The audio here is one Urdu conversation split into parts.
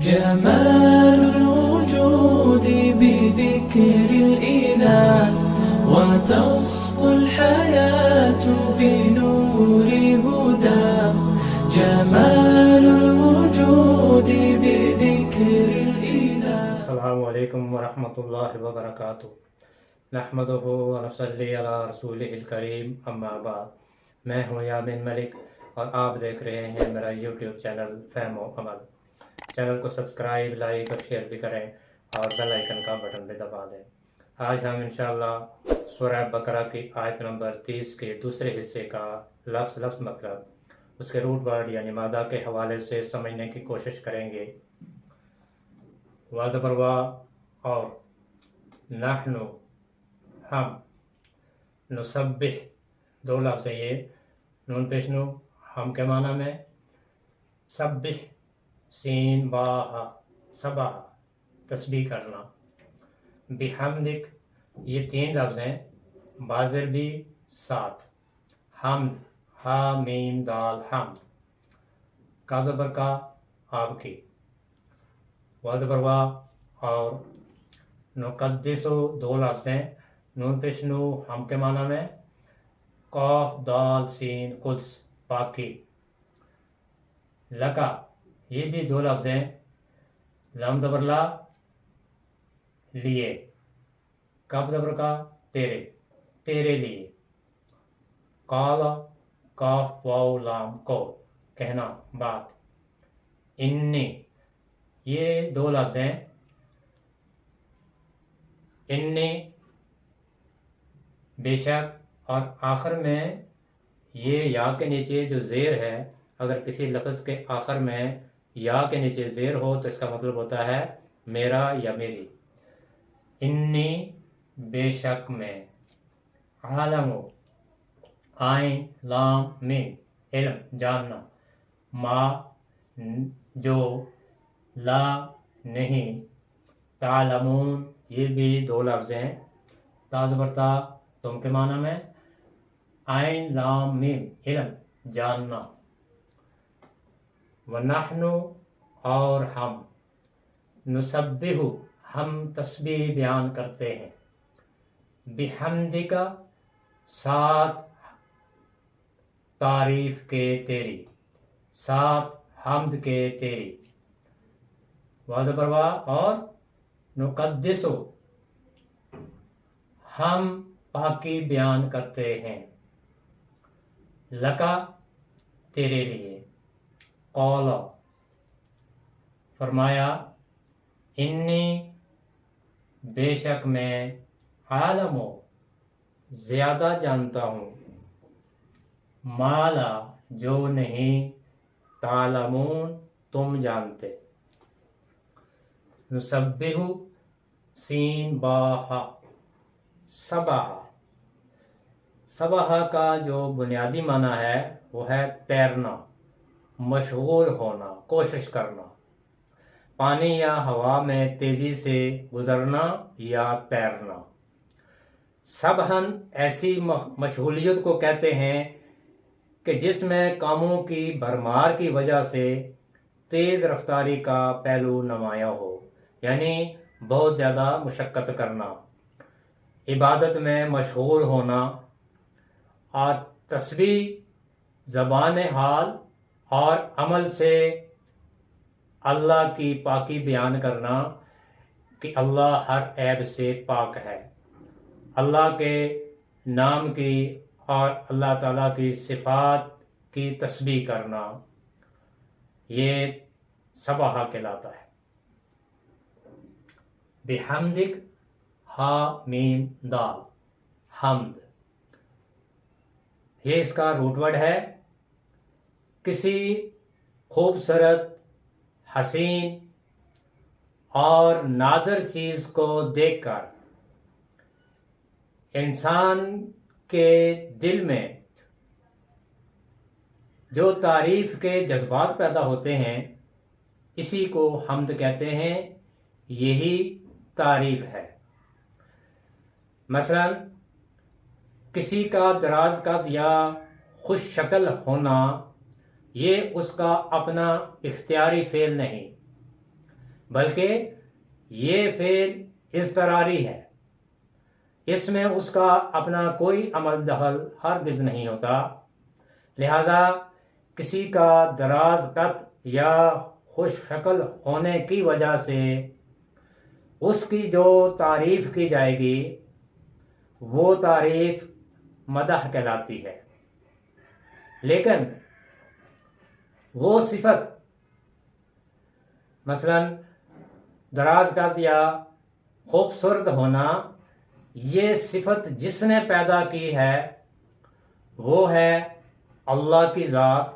جمال الوجود بذكر الإله وتصفو الحياة بنور هداه. جمال الوجود بذكر الإله. السلام علیکم ورحمۃ اللہ وبرکاتہ. نحمدہ ونصلی علی رسولہ الکریم، اما بعد. میں ہوں یامین ملک اور آپ دیکھ رہے ہیں میرا یوٹیوب چینل فہم و عمل. چینل کو سبسکرائب، لائک اور شیئر بھی کریں اور بیل آئیکن کا بٹن بھی دبا دیں. آج ہم انشاءاللہ سورہ بقرہ کی آیت نمبر 30 کے دوسرے حصے کا لفظ مطلب، اس کے روٹ ورڈ یعنی مادہ کے حوالے سے سمجھنے کی کوشش کریں گے. واضح بروا اور نحن ہم، نسبح دو لفظ ہیں، یہ نون پیش نو ہم کے معنی میں، سبح سین با سبح تسبیح کرنا، بحمدک یہ تین لفظ ہیں، بازر بھی ساتھ، حمد ہا میم دال حمد، کا زبر کا آپ کی. واضح بروا اور نقدسو دو لفظ ہیں، نون پیش نو ہم کے معنی میں، قاف دال سین قدس پاکی. لکا یہ بھی دو لفظ ہیں، لام زبر لا لیے، کاف زبر کا تیرے، تیرے لیے. قالا کاف واو لام کو کہنا بات. انی یہ دو لفظ ہیں، انی بے شک، اور آخر میں یہ یا کے نیچے جو زیر ہے، اگر کسی لفظ کے آخر میں یا کے نیچے زیر ہو تو اس کا مطلب ہوتا ہے میرا یا میری. انی بے شک میں، عالم آئین لام میم علم جاننا، ما جو، لا نہیں، تعلمون یہ بھی دو لفظ ہیں، تا زبر تا تم کے معنی میں، عین لام میم علم جاننا. ونحن اور ہم، نسبح ہم تسبیح بیان کرتے ہیں، بحمدک ساتھ تعریف کے تیری، ساتھ حمد کے تیری. واضح بروا اور نقدسو ہم پاکی بیان کرتے ہیں، لکا تیرے لیے، قولا فرمایا، انی بے شک میں، عالم زیادہ جانتا ہوں، مالا جو نہیں، تعلمون تم جانتے. نسبح سین با ہا سبح، سبح کا جو بنیادی معنی ہے وہ ہے تیرنا، مشغول ہونا، کوشش کرنا، پانی یا ہوا میں تیزی سے گزرنا یا تیرنا. سبحن ایسی مشغولیت کو کہتے ہیں کہ جس میں کاموں کی بھرمار کی وجہ سے تیز رفتاری کا پہلو نمایاں ہو، یعنی بہت زیادہ مشقت کرنا، عبادت میں مشغول ہونا. اور تسبیح زبان حال اور عمل سے اللہ کی پاکی بیان کرنا کہ اللہ ہر عیب سے پاک ہے، اللہ کے نام کی اور اللہ تعالیٰ کی صفات کی تسبیح کرنا، یہ سبح کہلاتا ہے. بحمدک ہا میم دال حمد، یہ اس کا روٹ ورڈ ہے. کسی خوبصورت، حسین اور نادر چیز کو دیکھ کر انسان کے دل میں جو تعریف کے جذبات پیدا ہوتے ہیں، اسی کو حمد کہتے ہیں، یہی تعریف ہے. مثلا کسی کا دراز قد یا خوش شکل ہونا یہ اس کا اپنا اختیاری فعل نہیں، بلکہ یہ فعل اضطراری ہے، اس میں اس کا اپنا کوئی عمل دخل ہرگز نہیں ہوتا، لہذا کسی کا دراز قد یا خوش شکل ہونے کی وجہ سے اس کی جو تعریف کی جائے گی وہ تعریف مدح کہلاتی ہے، لیکن وہ صفت مثلا دراز قد یا خوبصورت ہونا، یہ صفت جس نے پیدا کی ہے وہ ہے اللہ کی ذات،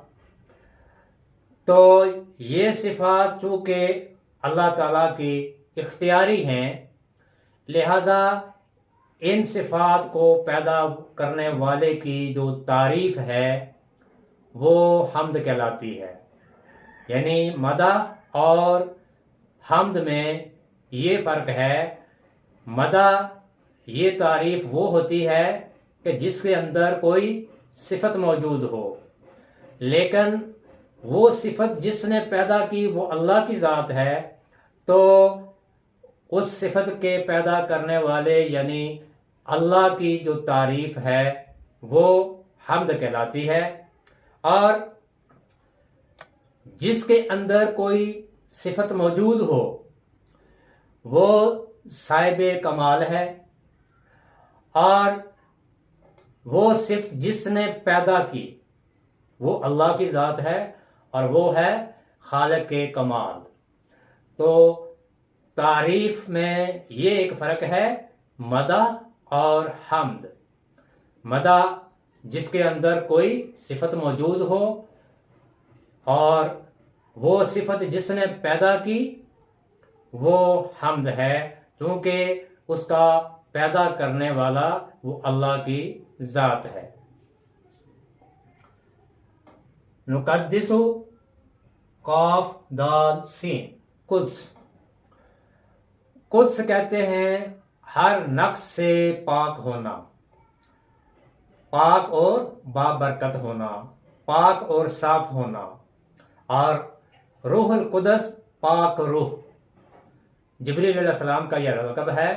تو یہ صفات چونکہ اللہ تعالیٰ کی اختیاری ہیں، لہذا ان صفات کو پیدا کرنے والے کی جو تعریف ہے وہ حمد کہلاتی ہے۔ یعنی مدح اور حمد میں یہ فرق ہے، مدح یہ تعریف وہ ہوتی ہے کہ جس کے اندر کوئی صفت موجود ہو، لیکن وہ صفت جس نے پیدا کی وہ اللہ کی ذات ہے، تو اس صفت کے پیدا کرنے والے یعنی اللہ کی جو تعریف ہے وہ حمد کہلاتی ہے، اور جس کے اندر کوئی صفت موجود ہو وہ صاحب کمال ہے، اور وہ صفت جس نے پیدا کی وہ اللہ کی ذات ہے اور وہ ہے خالق کمال۔ تو تعریف میں یہ ایک فرق ہے، مدح اور حمد۔ مدح جس کے اندر کوئی صفت موجود ہو اور وہ صفت جس نے پیدا کی وہ حمد ہے، چونکہ اس کا پیدا کرنے والا وہ اللہ کی ذات ہے۔ نقدس، قاف دال سین، قدس۔ قدس کہتے ہیں ہر نقص سے پاک ہونا، پاک اور بابرکت ہونا، پاک اور صاف ہونا، اور روح القدس پاک روح۔ جبریل علیہ السلام کا یہ لقب ہے۔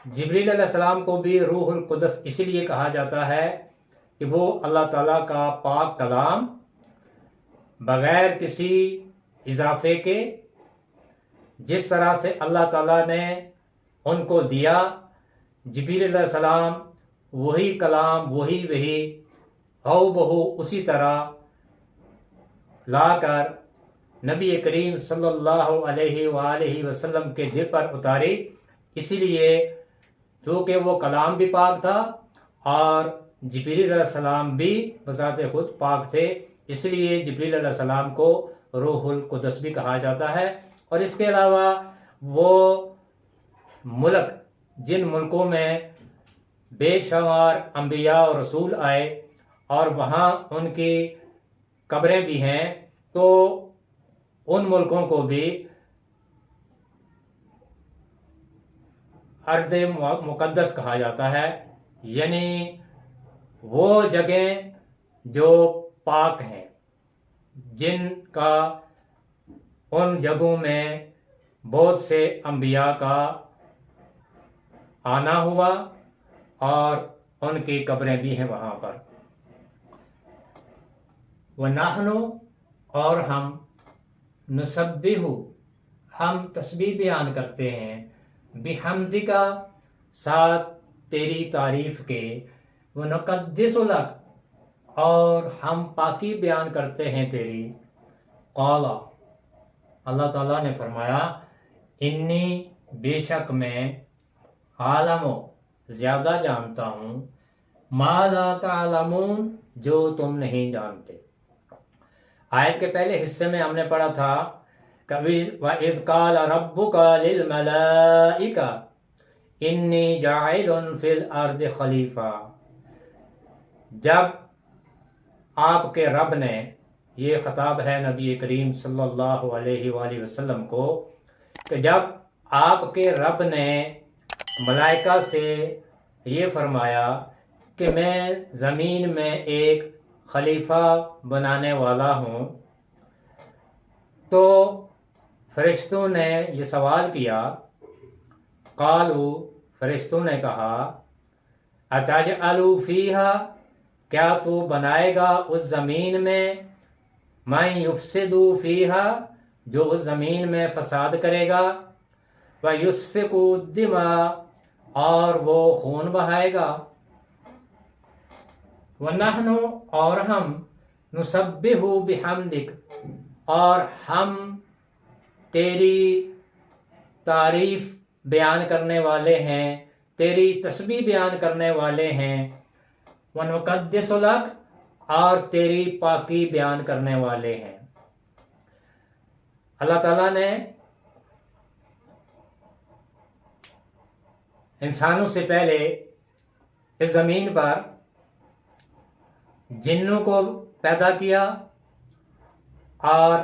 جبریل علیہ السلام کو بھی روح القدس اسی لیے کہا جاتا ہے کہ وہ اللہ تعالیٰ کا پاک کلام بغیر کسی اضافے کے، جس طرح سے اللہ تعالیٰ نے ان کو دیا، جبریل علیہ السلام وہی کلام وہی ہو بہو اسی طرح لا کر نبی کریم صلی اللہ علیہ وآلہ وسلم کے دل پر اتاری، اسی لیے چونکہ وہ کلام بھی پاک تھا اور جبریل علیہ السلام بھی بذات خود پاک تھے، اس لیے جبریل علیہ السلام کو روح القدس بھی کہا جاتا ہے۔ اور اس کے علاوہ وہ ملک جن ملکوں میں بے شمار انبیاء اور رسول آئے اور وہاں ان کی قبریں بھی ہیں، تو ان ملکوں کو بھی ارض مقدس کہا جاتا ہے، یعنی وہ جگہیں جو پاک ہیں، جن کا ان جگہوں میں بہت سے انبیاء کا آنا ہوا اور ان کی قبریں بھی ہیں وہاں پر۔ وَنَحْنُ، اور ہم، نسبح، ہم تسبیح بیان کرتے ہیں، بحمدک، ساتھ تیری تعریف کے، وَنُقَدِّسُ لَكَ، اور ہم پاکی بیان کرتے ہیں تیری۔ قال، اللہ تعالیٰ نے فرمایا، انی، بے شک میں، عالم، زیادہ جانتا ہوں، ما لا تعلمون، جو تم نہیں جانتے۔ آیت کے پہلے حصے میں ہم نے پڑھا تھا وَإِذْ قَالَ رَبُّكَ لِلْمَلَائِكَةِ إِنِّي جَاعِلٌ فِي الْأَرْضِ خَلِيفَةً، جب آپ کے رب نے، یہ خطاب ہے نبی کریم صلی اللہ علیہ وآلہ وسلم کو، کہ جب آپ کے رب نے ملائکہ سے یہ فرمایا کہ میں زمین میں ایک خلیفہ بنانے والا ہوں، تو فرشتوں نے یہ سوال کیا، قالو، فرشتوں نے کہا، اتجعل فیہا، کیا تو بنائے گا اس زمین میں، من یفسد فیہا، جو اس زمین میں فساد کرے گا، ویسفک الدماء، اور وہ خون بہائے گا، ونحن، اور ہم، نسبح بحمدک، اور ہم تیری تعریف بیان کرنے والے ہیں، تیری تسبیح بیان کرنے والے ہیں، ونقدس لک، اور تیری پاکی بیان کرنے والے ہیں۔ اللہ تعالیٰ نے انسانوں سے پہلے اس زمین پر جنوں کو پیدا کیا، اور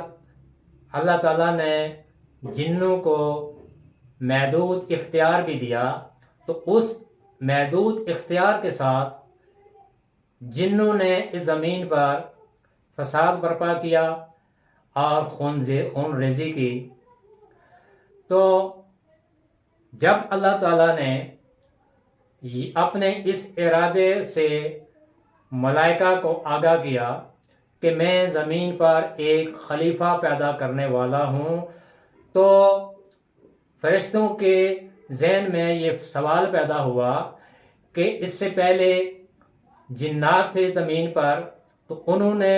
اللہ تعالیٰ نے جنوں کو محدود اختیار بھی دیا، تو اس محدود اختیار کے ساتھ جنوں نے اس زمین پر فساد برپا کیا اور خون ریزی کی۔ تو جب اللہ تعالیٰ نے اپنے اس ارادے سے ملائکہ کو آگاہ کیا کہ میں زمین پر ایک خلیفہ پیدا کرنے والا ہوں، تو فرشتوں کے ذہن میں یہ سوال پیدا ہوا کہ اس سے پہلے جنات تھے زمین پر، تو انہوں نے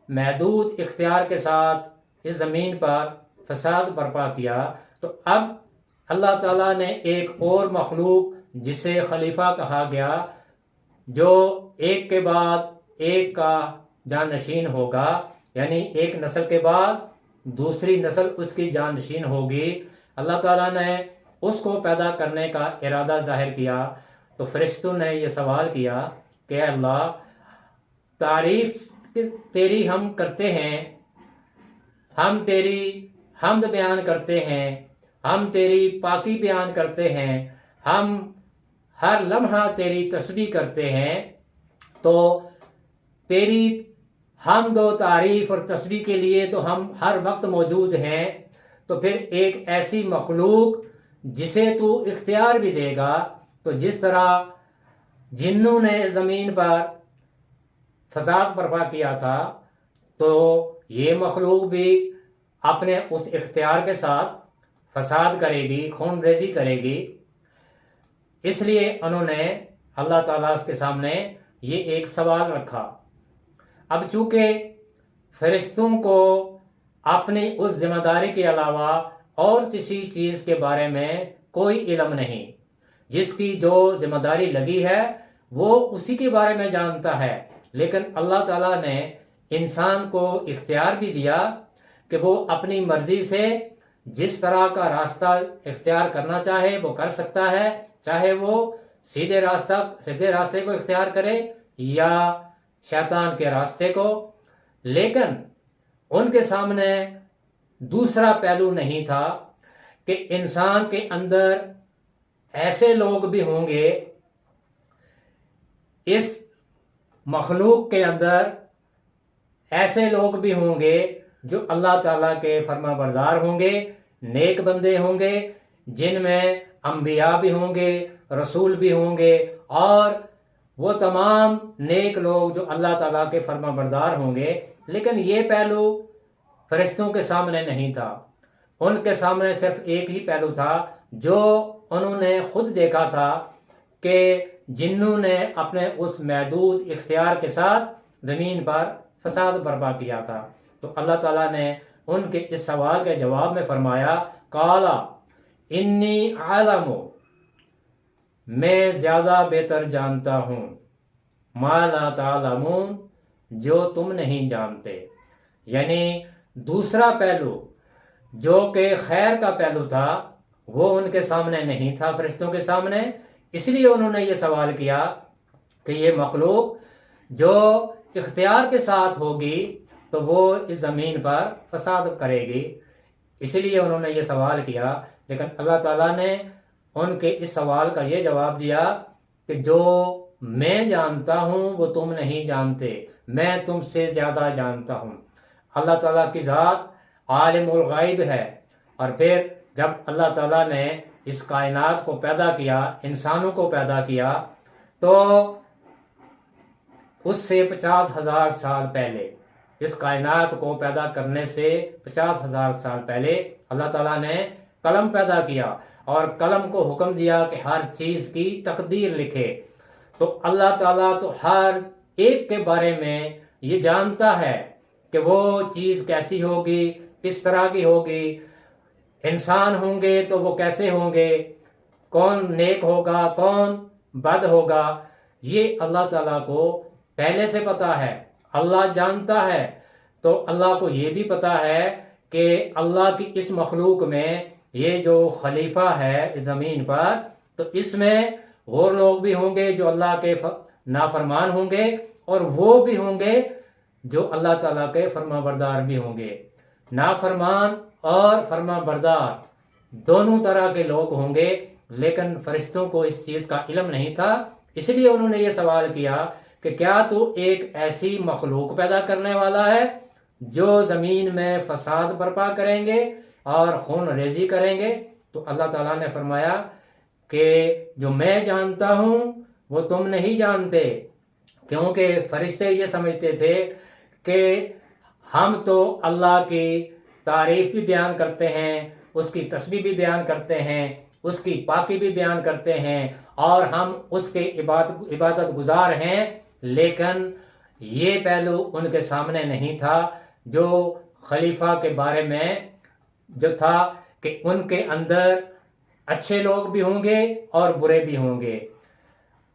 محدود اختیار کے ساتھ اس زمین پر فساد برپا کیا، تو اب اللہ تعالیٰ نے ایک اور مخلوق جسے خلیفہ کہا گیا، جو ایک کے بعد ایک کا جانشین ہوگا، یعنی ایک نسل کے بعد دوسری نسل اس کی جانشین ہوگی، اللہ تعالیٰ نے اس کو پیدا کرنے کا ارادہ ظاہر کیا۔ تو فرشتوں نے یہ سوال کیا کہ اے اللہ، تعریف تیری ہم کرتے ہیں، ہم تیری حمد بیان کرتے ہیں، ہم تیری پاکی بیان کرتے ہیں، ہم ہر لمحہ تیری تسبیح کرتے ہیں، تو تیری حمد و تعریف اور تسبیح کے لیے تو ہم ہر وقت موجود ہیں، تو پھر ایک ایسی مخلوق جسے تو اختیار بھی دے گا، تو جس طرح جنوں نے زمین پر فساد برپا کیا تھا، تو یہ مخلوق بھی اپنے اس اختیار کے ساتھ فساد کرے گی، خون ریزی کرے گی۔ اس لیے انہوں نے اللہ تعالیٰ کے سامنے یہ ایک سوال رکھا۔ اب چونکہ فرشتوں کو اپنی اس ذمہ داری کے علاوہ اور کسی چیز کے بارے میں کوئی علم نہیں، جس کی جو ذمہ داری لگی ہے وہ اسی کے بارے میں جانتا ہے، لیکن اللہ تعالیٰ نے انسان کو اختیار بھی دیا کہ وہ اپنی مرضی سے جس طرح کا راستہ اختیار کرنا چاہے وہ کر سکتا ہے، چاہے وہ سیدھے راستے کو اختیار کرے یا شیطان کے راستے کو، لیکن ان کے سامنے دوسرا پہلو نہیں تھا کہ انسان کے اندر ایسے لوگ بھی ہوں گے، اس مخلوق کے اندر ایسے لوگ بھی ہوں گے جو اللہ تعالیٰ کے فرما بردار ہوں گے، نیک بندے ہوں گے، جن میں انبیاء بھی ہوں گے، رسول بھی ہوں گے، اور وہ تمام نیک لوگ جو اللہ تعالیٰ کے فرما بردار ہوں گے، لیکن یہ پہلو فرشتوں کے سامنے نہیں تھا۔ ان کے سامنے صرف ایک ہی پہلو تھا جو انہوں نے خود دیکھا تھا کہ جنوں نے اپنے اس محدود اختیار کے ساتھ زمین پر فساد برپا کیا تھا۔ تو اللہ تعالیٰ نے ان کے اس سوال کے جواب میں فرمایا، قالا انی عالم، میں زیادہ بہتر جانتا ہوں، ما لا تعلمون، جو تم نہیں جانتے۔ یعنی دوسرا پہلو جو کہ خیر کا پہلو تھا وہ ان کے سامنے نہیں تھا، فرشتوں کے سامنے، اس لیے انہوں نے یہ سوال کیا کہ یہ مخلوق جو اختیار کے ساتھ ہوگی تو وہ اس زمین پر فساد کرے گی، اس لیے انہوں نے یہ سوال کیا۔ لیکن اللہ تعالیٰ نے ان کے اس سوال کا یہ جواب دیا کہ جو میں جانتا ہوں وہ تم نہیں جانتے، میں تم سے زیادہ جانتا ہوں۔ اللہ تعالیٰ کی ذات عالم الغیب ہے، اور پھر جب اللہ تعالیٰ نے اس کائنات کو پیدا کیا، انسانوں کو پیدا کیا، تو اس سے 50,000 سال پہلے، اس کائنات کو پیدا کرنے سے 50,000 سال پہلے اللہ تعالیٰ نے قلم پیدا کیا اور قلم کو حکم دیا کہ ہر چیز کی تقدیر لکھے۔ تو اللہ تعالیٰ تو ہر ایک کے بارے میں یہ جانتا ہے کہ وہ چیز کیسی ہوگی، کس طرح کی ہوگی، انسان ہوں گے تو وہ کیسے ہوں گے، کون نیک ہوگا کون بد ہوگا، یہ اللہ تعالیٰ کو پہلے سے پتا ہے، اللہ جانتا ہے۔ تو اللہ کو یہ بھی پتا ہے کہ اللہ کی اس مخلوق میں یہ جو خلیفہ ہے اس زمین پر، تو اس میں وہ لوگ بھی ہوں گے جو اللہ کے نافرمان ہوں گے، اور وہ بھی ہوں گے جو اللہ تعالیٰ کے فرما بردار بھی ہوں گے۔ نافرمان اور فرما بردار دونوں طرح کے لوگ ہوں گے، لیکن فرشتوں کو اس چیز کا علم نہیں تھا، اس لیے انہوں نے یہ سوال کیا کہ کیا تو ایک ایسی مخلوق پیدا کرنے والا ہے جو زمین میں فساد برپا کریں گے اور خون ریزی کریں گے؟ تو اللہ تعالیٰ نے فرمایا کہ جو میں جانتا ہوں وہ تم نہیں جانتے، کیونکہ فرشتے یہ سمجھتے تھے کہ ہم تو اللہ کی تعریف بھی بیان کرتے ہیں، اس کی تسبیح بھی بیان کرتے ہیں، اس کی پاکی بھی بیان کرتے ہیں، اور ہم اس کے عبادت گزار ہیں، لیکن یہ پہلو ان کے سامنے نہیں تھا جو خلیفہ کے بارے میں جو تھا کہ ان کے اندر اچھے لوگ بھی ہوں گے اور برے بھی ہوں گے،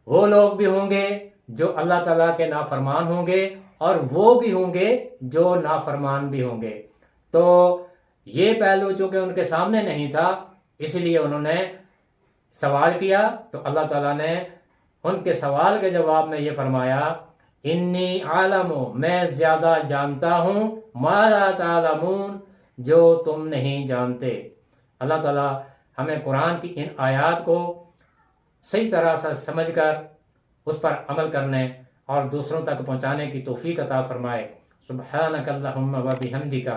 وہ لوگ بھی ہوں گے جو اللہ تعالیٰ کے نافرمان ہوں گے اور وہ بھی ہوں گے جو نافرمان بھی ہوں گے۔ تو یہ پہلو چونکہ ان کے سامنے نہیں تھا، اس لیے انہوں نے سوال کیا، تو اللہ تعالیٰ نے ان کے سوال کے جواب میں یہ فرمایا، انی عالم، میں زیادہ جانتا ہوں، ما لا تعلمون، جو تم نہیں جانتے۔ اللہ تعالیٰ ہمیں قرآن کی ان آیات کو صحیح طرح سے سمجھ کر اس پر عمل کرنے اور دوسروں تک پہنچانے کی توفیق عطا فرمائے۔ سبحانک اللہم و بحمدک،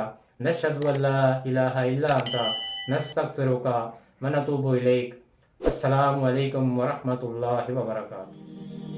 نشہد ان لا الہ الا انت، نستغفرک و نتوب الیک۔ السلام علیکم ورحمۃ اللہ وبرکاتہ۔